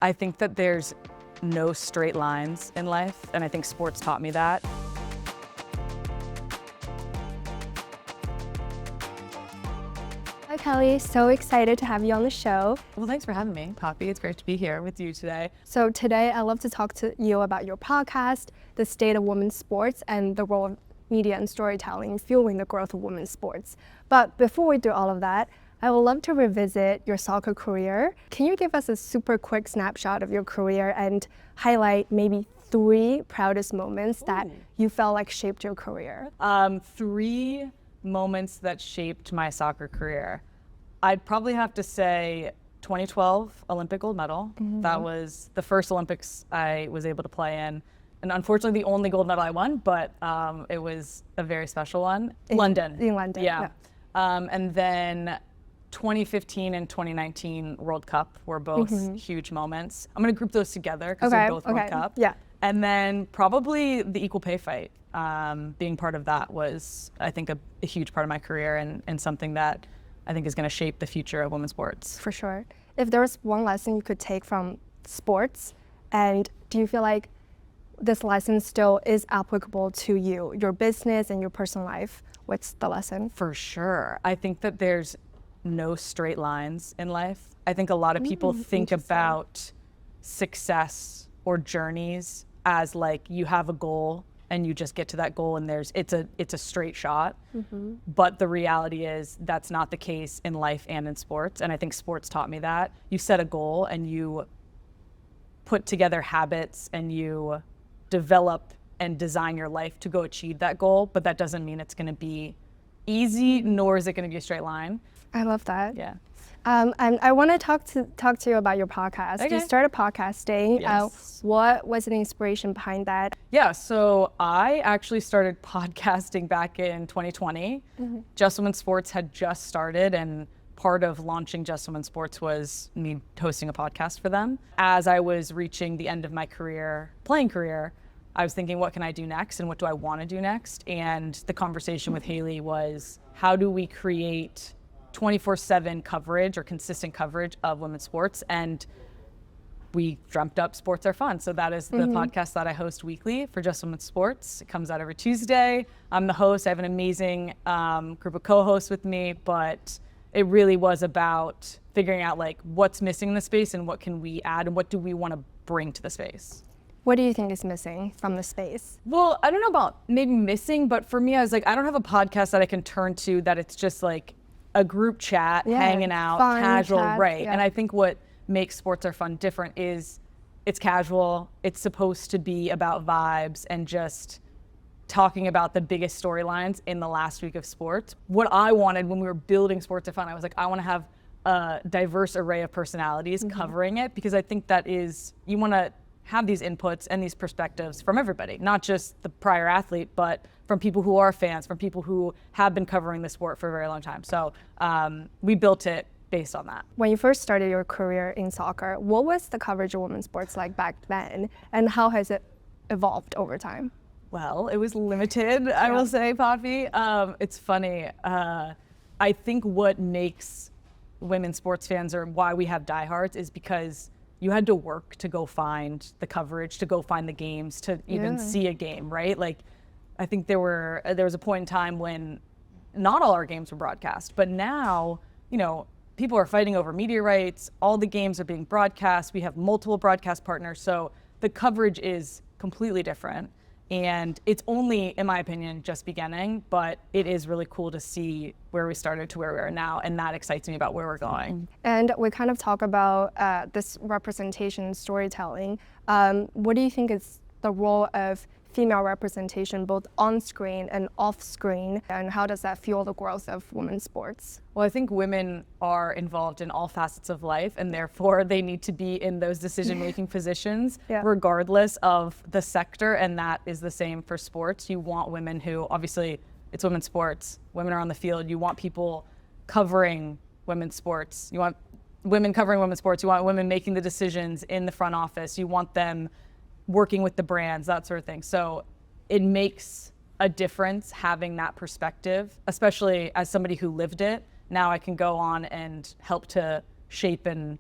I think that there's no straight lines in life, and I think sports taught me that. Hi, Kelly. So excited to have you on the show. Well, thanks for having me, Poppy. It's great to be here with you today. So today, I'd love to talk to you about your podcast, the state of women's sports, and the role of media and storytelling in fueling the growth of women's sports. But before we do all of that, I would love to revisit your soccer career. Can you give us a super quick snapshot of your career and highlight maybe 3 proudest moments that you felt like shaped your career? 3 moments that shaped my soccer career. I'd probably have to say 2012 Olympic gold medal. That was the first Olympics I was able to play in. And unfortunately, the only gold medal I won, but it was a very special one. In London. Yeah. And then 2015 and 2019 World Cup were both huge moments. I'm going to group those together because they're both World Cup. Yeah. And then probably the equal pay fight. Being part of that was, I think, a huge part of my career and something that I think is going to shape the future of women's sports. For sure. If there was one lesson you could take from sports, and do you feel like this lesson still is applicable to you, your business and your personal life, what's the lesson? For sure. I think that there's no straight lines in life. I think a lot of people think about success or journeys as like you have a goal and you just get to that goal and it's a straight shot. But the reality is that's not the case in life and in sports. And I think sports taught me that. You set a goal and you put together habits and you develop and design your life to go achieve that goal. But that doesn't mean it's going to be easy, nor is it going to be a straight line. I love that. Yeah. And I want to talk to you about your podcast. Okay. You started podcasting. Yes. What was the inspiration behind that? Yeah, so I actually started podcasting back in 2020. Just Women's Sports had just started, and part of launching Just Women's Sports was me hosting a podcast for them. As I was reaching the end of my playing career, I was thinking, what can I do next and what do I want to do next? And the conversation with Haley was, how do we create 24/7 coverage or consistent coverage of women's sports? And we dreamt up Sports Are Fun. So that is the podcast that I host weekly for Just Women's Sports. It comes out every Tuesday. I'm the host. I have an amazing group of co-hosts with me, but it really was about figuring out like what's missing in the space and what can we add and what do we want to bring to the space. What do you think is missing from the space? Well, I don't know about maybe missing, but for me, I was like, I don't have a podcast that I can turn to that it's just like a group chat, hanging out, fun casual, chat, right? yeah. And I think what makes Sports Are Fun different is it's casual. It's supposed to be about vibes and just talking about the biggest storylines in the last week of sports. What I wanted when we were building Sports Are Fun, I was like, I want to have a diverse array of personalities covering it, because I think that is, you want to have these inputs and these perspectives from everybody, not just the prior athlete, but from people who are fans, from people who have been covering the sport for a very long time. So we built it based on that. When you first started your career in soccer, what was the coverage of women's sports like back then, and how has it evolved over time? Well, it was limited, I will say, Poppy. It's funny. I think what makes women's sports fans, or why we have diehards, is because you had to work to go find the coverage, to go find the games, to even see a game, right? Like, I think there was a point in time when not all our games were broadcast, but now, you know, people are fighting over media rights. All the games are being broadcast. We have multiple broadcast partners, so the coverage is completely different. And it's only, in my opinion, just beginning, but it is really cool to see where we started to where we are now, and that excites me about where we're going. And we kind of talk about this representation storytelling. What do you think is the role of female representation both on screen and off screen, and how does that fuel the growth of women's sports? Well, I think women are involved in all facets of life, and therefore they need to be in those decision-making positions regardless of the sector, and that is the same for sports. You want women who, obviously it's women's sports, women are on the field, you want people covering women's sports, you want women covering women's sports, you want women making the decisions in the front office, you want them working with the brands, that sort of thing. So it makes a difference having that perspective, especially as somebody who lived it. Now I can go on and help to shape and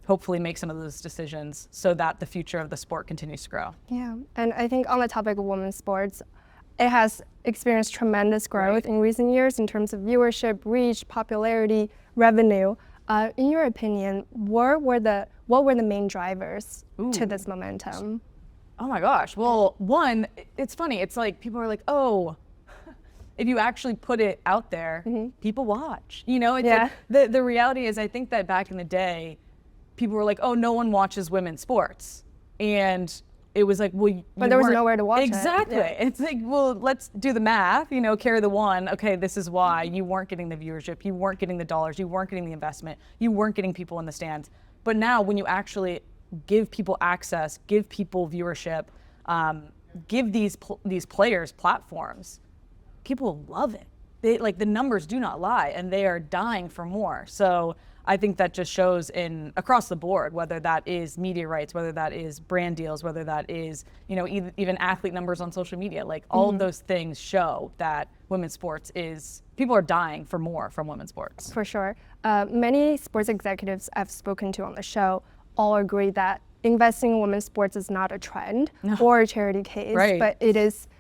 hopefully make some of those decisions so that the future of the sport continues to grow. Yeah, and I think on the topic of women's sports, it has experienced tremendous growth in recent years in terms of viewership, reach, popularity, revenue. In your opinion, what were the main drivers to this momentum? Oh my gosh. Well, one, it's funny. It's like people are like, oh, if you actually put it out there, people watch. You know, it's like, the reality is, I think that back in the day, people were like, oh, no one watches women's sports. And it was like, well, but there was nowhere to watch exactly. it. Yeah. It's like, well, let's do the math, you know, carry the one. Okay, this is why you weren't getting the viewership, you weren't getting the dollars, you weren't getting the investment, you weren't getting people in the stands. But now when you actually give people access, give people viewership, give these players platforms, people love it. They, like, the numbers do not lie, and they are dying for more. So I think that just shows across the board, whether that is media rights, whether that is brand deals, whether that is, you know, even athlete numbers on social media, like all of those things show that women's sports people are dying for more from women's sports. For sure. Many sports executives I've spoken to on the show all agree that investing in women's sports is not a trend or a charity case, but it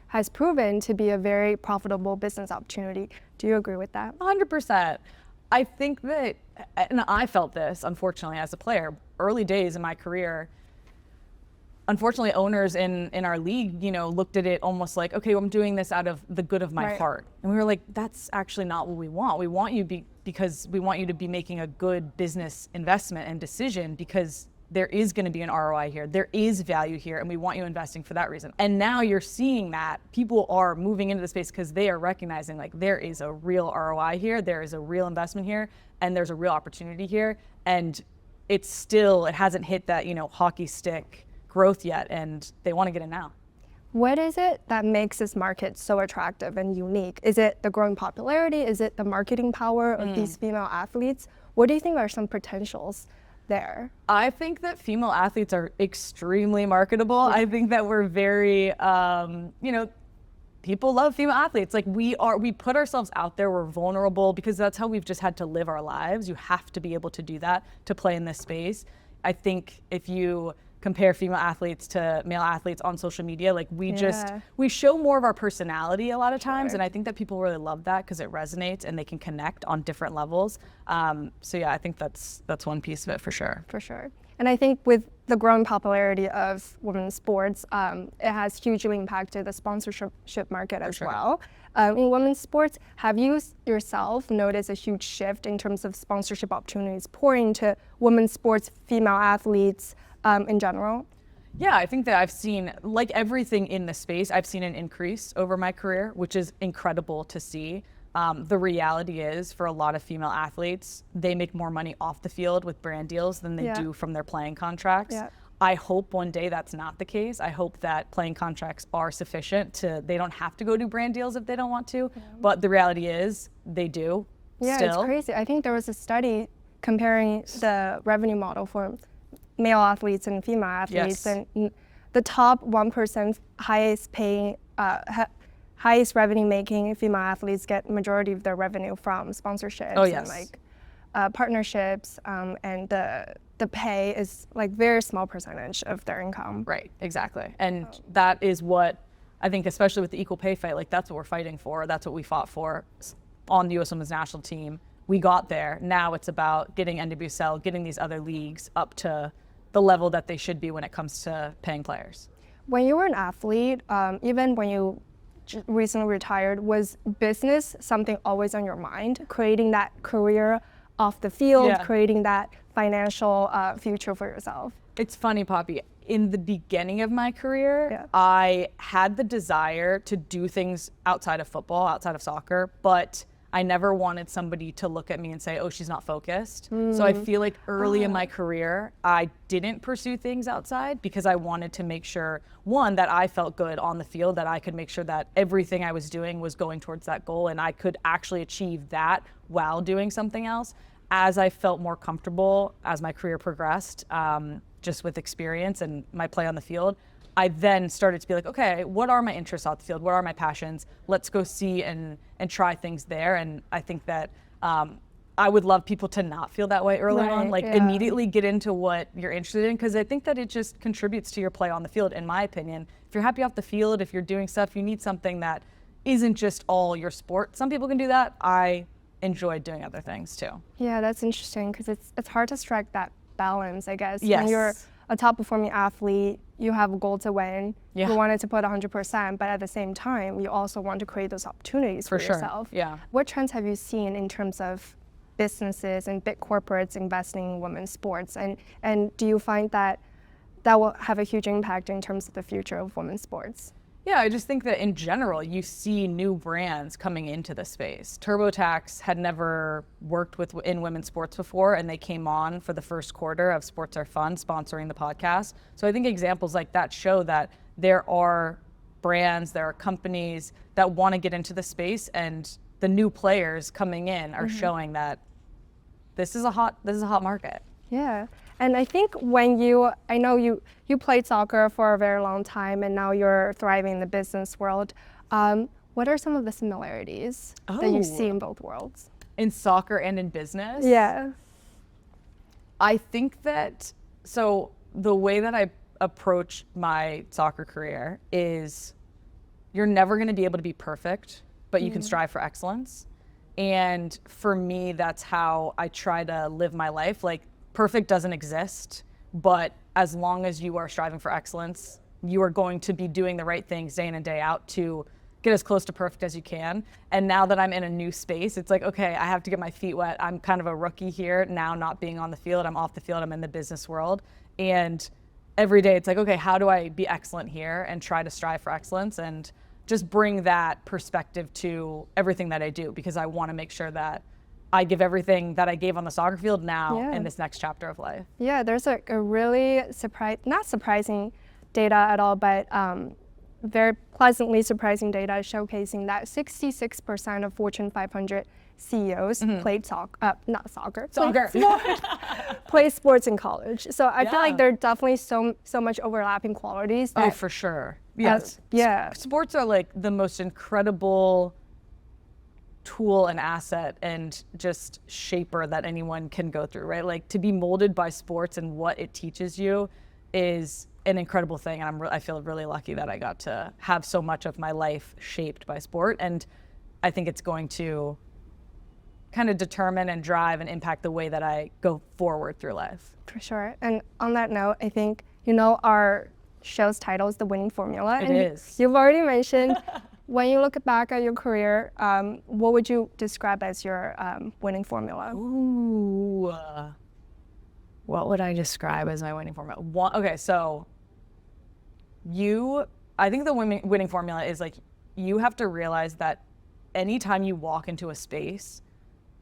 has proven to be a very profitable business opportunity. Do you agree with that? 100%. I think that, and I felt this, unfortunately, as a player, early days in my career, unfortunately, owners in our league, you know, looked at it almost like, okay, well, I'm doing this out of the good of my heart. And we were like, that's actually not what we want. We want you because we want you to be making a good business investment and decision, because there is going to be an ROI here. There is value here, and we want you investing for that reason. And now you're seeing that people are moving into the space because they are recognizing, like, there is a real ROI here, there is a real investment here, and there's a real opportunity here. And it hasn't hit that, you know, hockey stick growth yet, and they want to get in now. What is it that makes this market so attractive and unique? Is it the growing popularity? Is it the marketing power of these female athletes? What do you think are some potentials there? I think that female athletes are extremely marketable. I think that we're very, you know, people love female athletes. Like, we put ourselves out there, we're vulnerable, because that's how we've just had to live our lives. You have to be able to do that to play in this space. I think if you compare female athletes to male athletes on social media, like, we show more of our personality a lot of times, and I think that people really love that because it resonates and they can connect on different levels. So yeah, I think that's one piece of it for sure. For sure. And I think with the growing popularity of women's sports, it has hugely impacted the sponsorship market as well. In women's sports, have you yourself noticed a huge shift in terms of sponsorship opportunities pouring to women's sports, female athletes in general? Yeah, I think that I've seen, like everything in the space, I've seen an increase over my career, which is incredible to see. The reality is, for a lot of female athletes, they make more money off the field with brand deals than they do from their playing contracts. I hope one day that's not the case. I hope that playing contracts are sufficient they don't have to go do brand deals if they don't want to. But the reality is, they do. Yeah, still. It's crazy. I think there was a study comparing the revenue model for male athletes and female athletes, and the top 1% highest revenue making female athletes get majority of their revenue from sponsorships and like partnerships, and the pay is like very small percentage of their income. Right, exactly. And that is what I think, especially with the equal pay fight, like, that's what we're fighting for. That's what we fought for on the U.S. Women's National Team. We got there. Now it's about getting NWSL, getting these other leagues up to the level that they should be when it comes to paying players. When you were an athlete, even when you recently retired, was business something always on your mind? Creating that career off the field, creating that financial future for yourself? It's funny, Poppy. In the beginning of my career, I had the desire to do things outside of football, outside of soccer, but I never wanted somebody to look at me and say, oh, she's not focused. So I feel like early in my career, I didn't pursue things outside because I wanted to make sure, one, that I felt good on the field, that I could make sure that everything I was doing was going towards that goal, and I could actually achieve that while doing something else. As I felt more comfortable as my career progressed, just with experience and my play on the field, I then started to be like, okay, what are my interests off the field? What are my passions? Let's go see and try things there. And I think that I would love people to not feel that way early on. Like immediately get into what you're interested in, because I think that it just contributes to your play on the field, in my opinion. If you're happy off the field, if you're doing stuff, you need something that isn't just all your sport. Some people can do that. I enjoy doing other things too. Yeah, that's interesting, because it's hard to strike that balance, I guess. Yes. When you're a top performing athlete, you have a goal to win. You want it to put 100%, but at the same time, you also want to create those opportunities for yourself. Yeah. What trends have you seen in terms of businesses and big corporates investing in women's sports? And do you find that will have a huge impact in terms of the future of women's sports? Yeah, I just think that in general, you see new brands coming into the space. TurboTax had never worked in women's sports before, and they came on for the first quarter of Sports Are Fun, sponsoring the podcast. So I think examples like that show that there are brands, there are companies that want to get into the space, and the new players coming in are showing that this is a hot market. Yeah. And I think I know you played soccer for a very long time, and now you're thriving in the business world. What are some of the similarities that you see in both worlds? In soccer and in business? Yeah. I think that, so the way that I approach my soccer career is you're never going to be able to be perfect, but you can strive for excellence. And for me, that's how I try to live my life. Like, perfect doesn't exist, but as long as you are striving for excellence, you are going to be doing the right things day in and day out to get as close to perfect as you can. And now that I'm in a new space, it's like, okay, I have to get my feet wet. I'm kind of a rookie here now, not being on the field. I'm off the field, I'm in the business world. And every day it's like, okay, how do I be excellent here and try to strive for excellence and just bring that perspective to everything that I do, because I want to make sure that I give everything that I gave on the soccer field now in this next chapter of life. Yeah, there's a really not surprising data at all, but very pleasantly surprising data showcasing that 66% of Fortune 500 CEOs played play sports in college. So I feel like there are definitely so much overlapping qualities. Oh, for sure. Yes. Sports are like the most incredible tool and asset and just shaper that anyone can go through, right? Like, to be molded by sports and what it teaches you is an incredible thing. And I feel really lucky that I got to have so much of my life shaped by sport. And I think it's going to kind of determine and drive and impact the way that I go forward through life. For sure. And on that note, I think, our show's title is The Winning Formula. It is. You've already mentioned, when you look back at your career, what would you describe as your winning formula? Ooh. What would I describe as my winning formula? Okay, so I think the winning formula is like, you have to realize that anytime you walk into a space,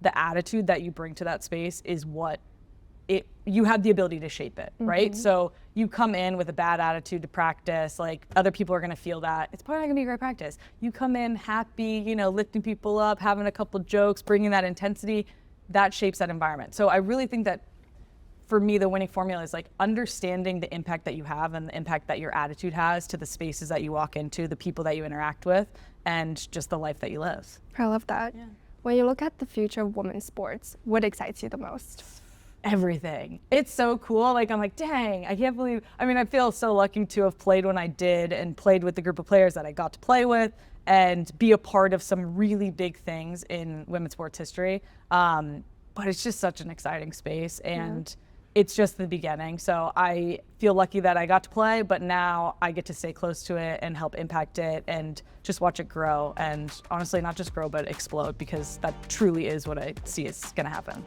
the attitude that you bring to that space is you have the ability to shape it, right? So you come in with a bad attitude to practice, like, other people are gonna feel that. It's probably not gonna be a great practice. You come in happy, lifting people up, having a couple jokes, bringing that intensity, that shapes that environment. So I really think that for me, the winning formula is like understanding the impact that you have and the impact that your attitude has to the spaces that you walk into, the people that you interact with, and just the life that you live. I love that. Yeah. When you look at the future of women's sports, what excites you the most? Everything. It's so cool. Like, I'm like, dang, I can't believe, I feel so lucky to have played when I did and played with the group of players that I got to play with and be a part of some really big things in women's sports history. But it's just such an exciting space, and it's just the beginning. So I feel lucky that I got to play, but now I get to stay close to it and help impact it and just watch it grow. And honestly, not just grow, but explode, because that truly is what I see is gonna happen.